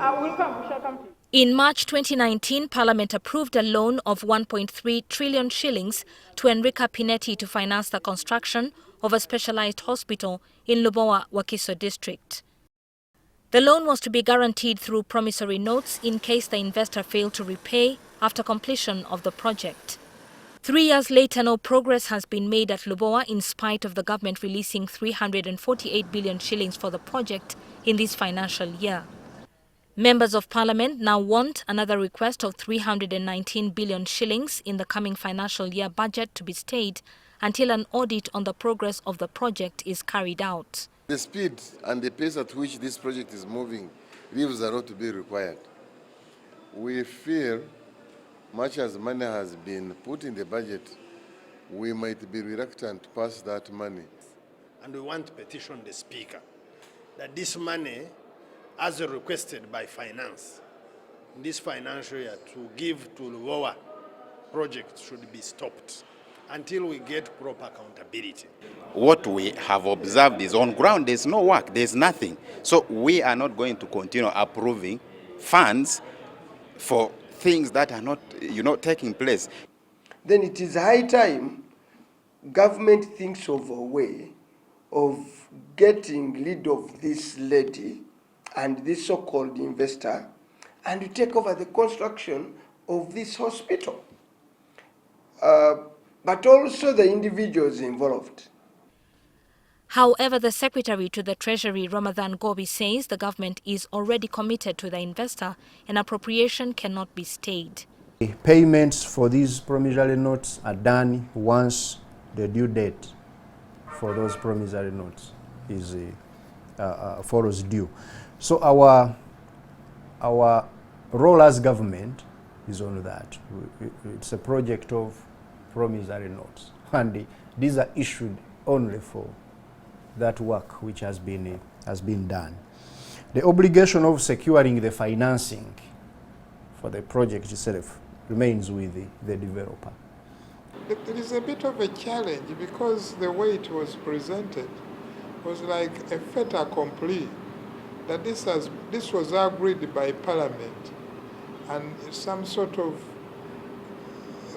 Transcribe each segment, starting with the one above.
We shall come to you. In March 2019, Parliament approved a loan of 1.3 trillion shillings to Enrica Pinetti to finance the construction of a specialized hospital in Lubowa Wakiso district. The loan was to be guaranteed through promissory notes in case the investor failed to repay after completion of the project. 3 years later, no progress has been made at Lubowa in spite of the government releasing 348 billion shillings for the project in this financial year. Members of Parliament now want another request of 319 billion shillings in the coming financial year budget to be stayed until an audit on the progress of the project is carried out. The speed and the pace at which this project is moving leaves a lot to be required. We fear, much as money has been put in the budget, we might be reluctant to pass that money. And we want to petition the Speaker that this money, as requested by Finance, in this financial year to give to Lubowa project should be stopped until we get proper accountability. What we have observed is on ground there's no work, there's nothing. So we are not going to continue approving funds for things that are not, taking place. Then it is high time government thinks of a way of getting rid of this lady and this so-called investor and to take over the construction of this hospital. But also the individuals involved. However, the Secretary to the Treasury, Ramadan Gobi, says the government is already committed to the investor and appropriation cannot be stayed. Payments for these promissory notes are done once the due date for those promissory notes is follows due. So our role as government is on that. It's a project of promissory notes, and these are issued only for that work which has been done. The obligation of securing the financing for the project itself remains with the developer. But there is a bit of a challenge because the way it was presented was like a fait accompli, that this was agreed by Parliament and some sort of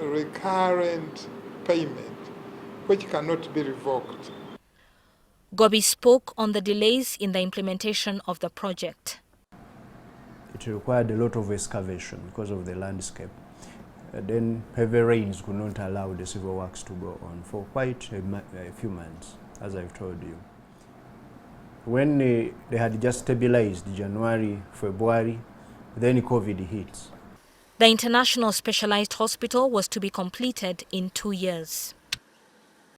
recurrent payment which cannot be revoked. Gobi spoke on the delays in the implementation of the project. It required a lot of excavation because of the landscape. Then heavy rains could not allow the civil works to go on for quite a few months, as I've told you. When they had just stabilized January, February, then COVID hit. The International Specialized Hospital was to be completed in 2 years.